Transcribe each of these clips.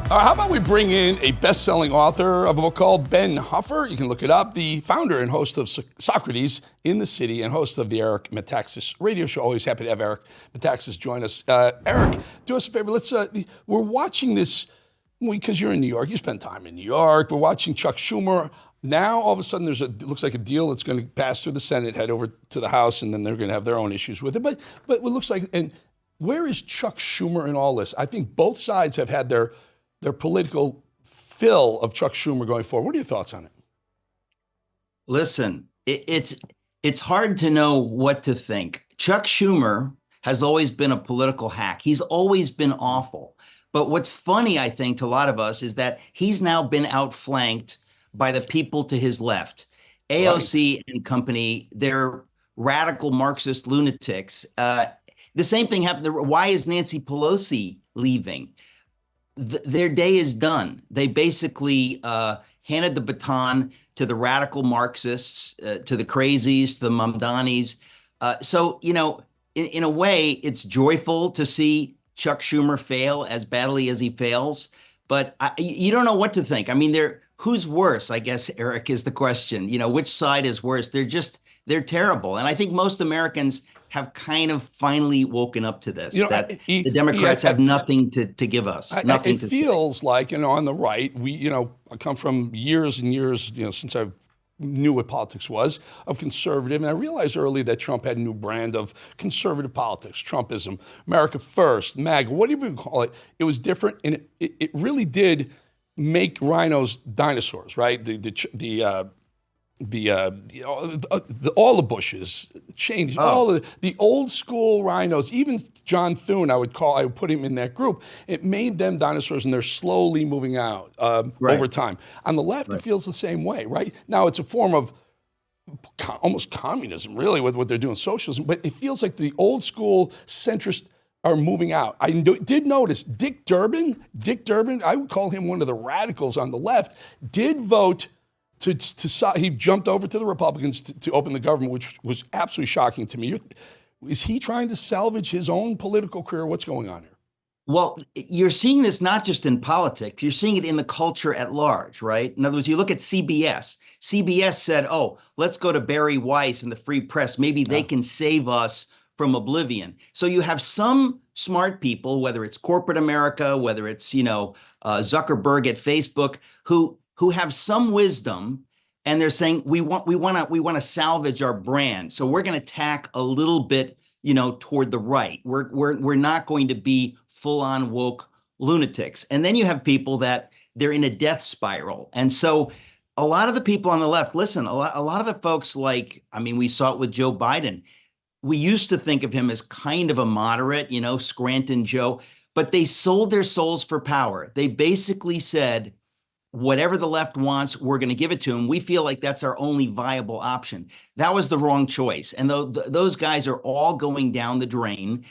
How about we bring in a best-selling author of a book called Ben Huffer? You can look it up. The founder and host of Socrates in the City and host of the Eric Metaxas radio show. Always happy to have Eric Metaxas join us. Eric, do us a favor. We're watching this because you're in New York. You spend time in New York. We're watching Chuck Schumer. Now, all of a sudden, it looks like a deal that's going to pass through the Senate, head over to the House, and then they're going to have their own issues with it. But it looks like, and where is Chuck Schumer in all this? I think both sides have had their political fill of Chuck Schumer going forward. What are your thoughts on it? Listen, it's hard to know what to think. Chuck Schumer has always been a political hack. He's always been awful. But what's funny, I think, to a lot of us is that he's now been outflanked by the people to his left. AOC and company, they're radical Marxist lunatics. The same thing happened. Why is Nancy Pelosi leaving? Their day is done. They basically handed the baton to the radical Marxists, to the crazies, to the Mamdanis. So, in a way, it's joyful to see Chuck Schumer fail as badly as he fails. But you don't know what to think. I mean, who's worse, I guess, Eric, is the question. Which side is worse? They're terrible. And I think most Americans have kind of finally woken up to this, that the Democrats have nothing to give us. It feels like, on the right, I come from years and years, since I knew what politics was, of conservative. And I realized early that Trump had a new brand of conservative politics, Trumpism, America First, MAGA, whatever you call it. It was different. And it really did make rhinos dinosaurs, right? All the Bushes changed. All the old school rhinos, even John Thune, I would put him in that group. It made them dinosaurs, and they're slowly moving out over time. On the left, it feels the same way, right? Now it's a form of almost communism, really, with what they're doing, socialism. But it feels like the old school centrists are moving out. I did notice Dick Durbin, I would call him one of the radicals on the left, did vote he jumped over to the Republicans to open the government, which was absolutely shocking to me. Is he trying to salvage his own political career? What's going on here? Well, you're seeing this not just in politics, you're seeing it in the culture at large, right? In other words, you look at CBS. CBS said, let's go to Barry Weiss and the Free Press. Maybe they can save us from oblivion. So you have some smart people, whether it's corporate America, whether it's, Zuckerberg at Facebook, who have some wisdom, and they're saying we want to salvage our brand. So we're going to tack a little bit, toward the right. We're not going to be full-on woke lunatics. And then you have people that they're in a death spiral. And so a lot of the people on the left, listen, a lot of the folks we saw it with Joe Biden. We used to think of him as kind of a moderate, Scranton Joe, but they sold their souls for power. They basically said, whatever the left wants, we're going to give it to them. We feel like that's our only viable option. That was the wrong choice. And those guys are all going down the drain.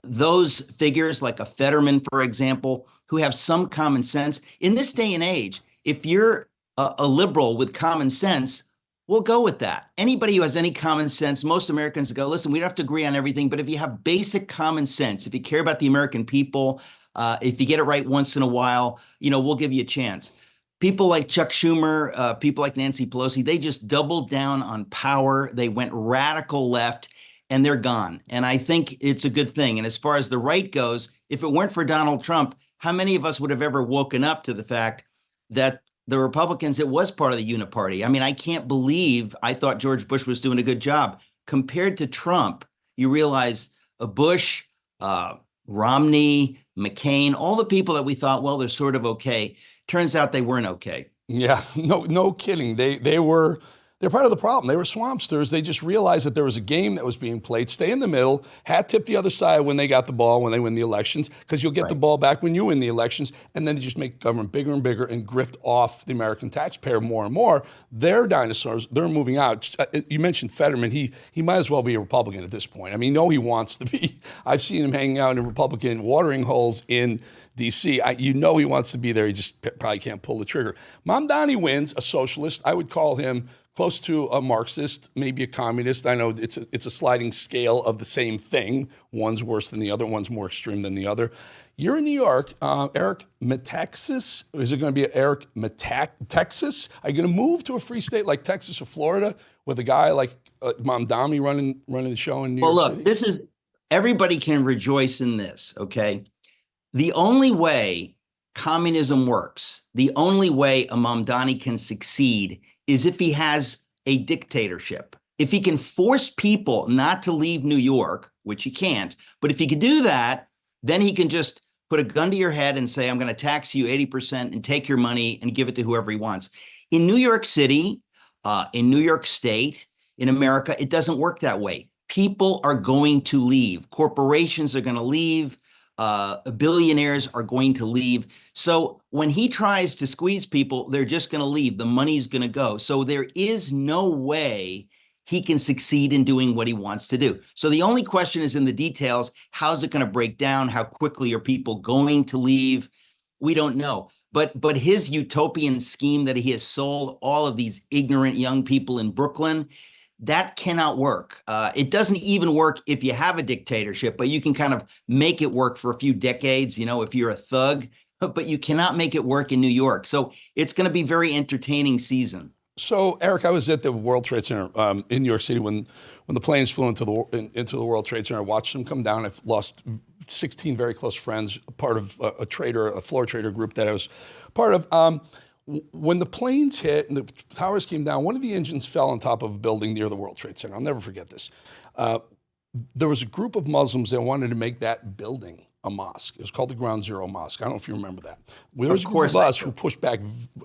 Those figures like a Fetterman, for example, who have some common sense. In this day and age, if you're a liberal with common sense, we'll go with that. Anybody who has any common sense, most Americans go, listen, we don't have to agree on everything, but if you have basic common sense, if you care about the American people, if you get it right once in a while, we'll give you a chance. People like Chuck Schumer, people like Nancy Pelosi, they just doubled down on power. They went radical left, and they're gone. And I think it's a good thing. And as far as the right goes, if it weren't for Donald Trump, how many of us would have ever woken up to the fact that the Republicans, it was part of the uniparty? I mean, I can't believe I thought George Bush was doing a good job. Compared to Trump, you realize Bush, Romney, McCain, all the people that we thought, well, they're sort of okay. Turns out they weren't okay. Yeah, no kidding. They're part of the problem. They were swampsters. They just realized that there was a game that was being played. Stay in the middle, hat tip the other side when they got the ball, when they win the elections, because you'll get the ball back when you win the elections, and then they just make government bigger and bigger and grift off the American taxpayer more and more. They're dinosaurs. They're moving out. You mentioned Fetterman. He might as well be a Republican at this point. I mean, he wants to be. I've seen him hanging out in Republican watering holes in D.C. He wants to be there. He just probably can't pull the trigger. Mamdani wins, a socialist. I would call him close to a Marxist, maybe a communist. I know it's a sliding scale of the same thing. One's worse than the other. One's more extreme than the other. You're in New York. Eric Metaxas, is it going to be Eric Metaxas? Are you going to move to a free state like Texas or Florida with a guy like Mamdani running the show in New York City? Look, this is, everybody can rejoice in this, okay? The only way communism works, the only way a Mamdani can succeed is if he has a dictatorship. If he can force people not to leave New York, which he can't, but if he can do that, then he can just put a gun to your head and say, I'm going to tax you 80% and take your money and give it to whoever he wants. In New York City, in New York State, in America, it doesn't work that way. People are going to leave. Corporations are going to leave. Billionaires are going to leave. So when he tries to squeeze people, they're just going to leave. The money's going to go. So there is no way he can succeed in doing what he wants to do. So the only question is in the details. How's it going to break down? How quickly are people going to leave? We don't know. But his utopian scheme that he has sold all of these ignorant young people in Brooklyn, that cannot work. It doesn't even work if you have a dictatorship, but you can kind of make it work for a few decades, you know, if you're a thug, but you cannot make it work in New York. So it's going to be a very entertaining season. So, Eric, I was at the World Trade Center in New York City when the planes flew into the World Trade Center. I watched them come down. I've lost 16 very close friends, part of a floor trader group that I was part of. When the planes hit and the towers came down, one of the engines fell on top of a building near the World Trade Center. I'll never forget this. There was a group of Muslims that wanted to make that building a mosque. It was called the Ground Zero Mosque. I don't know if you remember that. There was a group of us who pushed back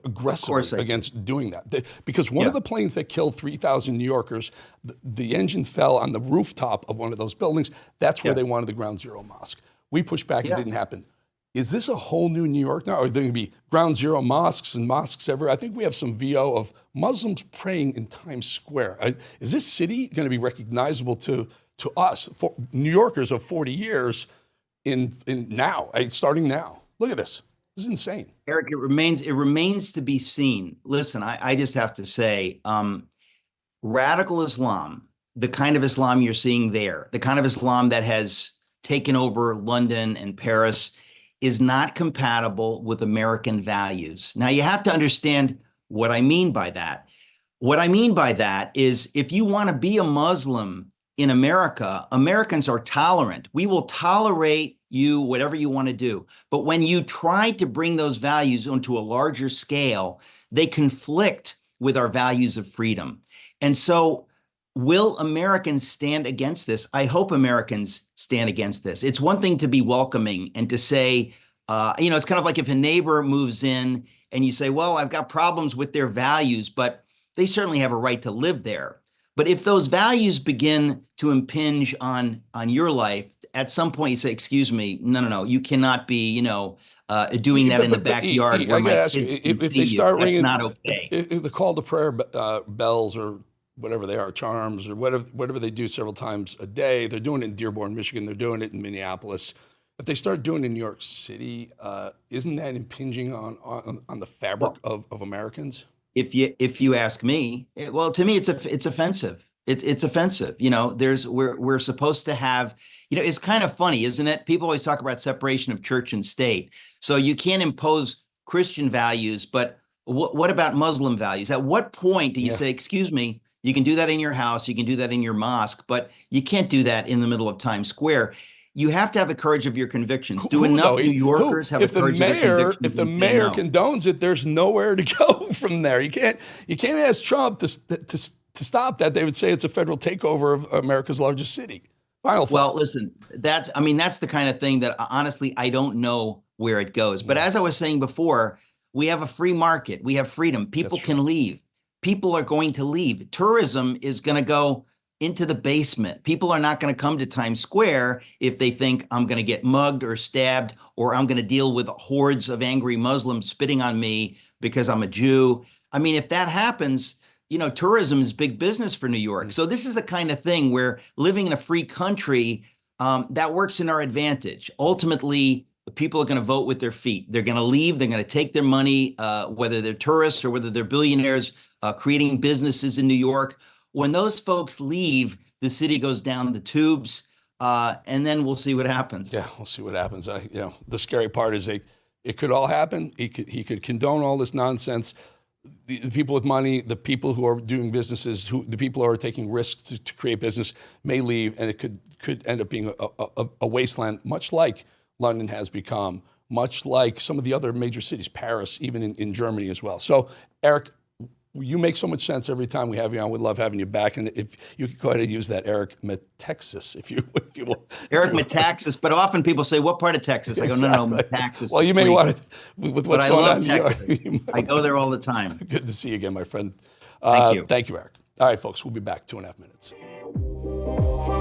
aggressively against doing that. Because one of the planes that killed 3,000 New Yorkers, the engine fell on the rooftop of one of those buildings. That's where they wanted the Ground Zero Mosque. We pushed back. It didn't happen. Is this a whole new New York now? Are there going to be Ground Zero mosques and mosques everywhere? I think we have some VO of Muslims praying in Times Square. Is this city going to be recognizable to us, for New Yorkers of 40 years, in now, starting now? Look at this. This is insane. Eric, it remains to be seen. Listen, I just have to say, radical Islam, the kind of Islam you're seeing there, the kind of Islam that has taken over London and Paris, is not compatible with American values. Now, you have to understand what I mean by that. What I mean by that is if you want to be a Muslim in America, Americans are tolerant. We will tolerate you, whatever you want to do. But when you try to bring those values onto a larger scale, they conflict with our values of freedom. And so will Americans stand against this? I hope Americans stand against this. It's one thing to be welcoming and to say, it's kind of like if a neighbor moves in and you say, well, I've got problems with their values, but they certainly have a right to live there. But if those values begin to impinge on your life, at some point you say, excuse me, no, you cannot be, doing that in the backyard. If they start ringing, that's not okay. If the call to prayer bells or whatever they are, charms or whatever they do several times a day, they're doing it in Dearborn, Michigan. They're doing it in Minneapolis. If they start doing it in New York City, isn't that impinging on the fabric of Americans? If you ask me, to me, it's offensive. It's offensive. We're supposed to have, it's kind of funny, isn't it? People always talk about separation of church and state. So you can't impose Christian values, but what about Muslim values? At what point do you say, excuse me, you can do that in your house, you can do that in your mosque, but you can't do that in the middle of Times Square? You have to have the courage of your convictions. Do enough New Yorkers have the courage of their convictions? If the mayor condones it, there's nowhere to go from there. You can't ask Trump to stop that. They would say it's a federal takeover of America's largest city. Final thought. Well, listen, that's the kind of thing that honestly I don't know where it goes. But as I was saying before, we have a free market. We have freedom. People can leave. People are going to leave. Tourism is going to go into the basement. People are not going to come to Times Square if they think I'm going to get mugged or stabbed, or I'm going to deal with hordes of angry Muslims spitting on me because I'm a Jew. I mean, if that happens, tourism is big business for New York. So this is the kind of thing where living in a free country, that works in our advantage. Ultimately, people are going to vote with their feet. They're going to leave. They're going to take their money, whether they're tourists or whether they're billionaires creating businesses in New York. When those folks leave, the city goes down the tubes. and then we'll see what happens. Yeah, we'll see what happens. The scary part is it could all happen. He could condone all this nonsense. The people with money, the people who are doing businesses, the people who are taking risks to create business may leave, and it could end up being a wasteland, much like London has become, much like some of the other major cities, Paris, even in Germany as well. So, Eric, you make so much sense every time we have you on. We love having you back. And if you could go ahead and use that Eric Metaxas, if you will. Eric Metaxas, but often people say, what part of Texas? I go, no, Metaxas. Well, you may want to, with what's going on in New York. I go there all the time. Good to see you again, my friend. Thank you. Thank you, Eric. All right, folks, we'll be back 2.5 minutes.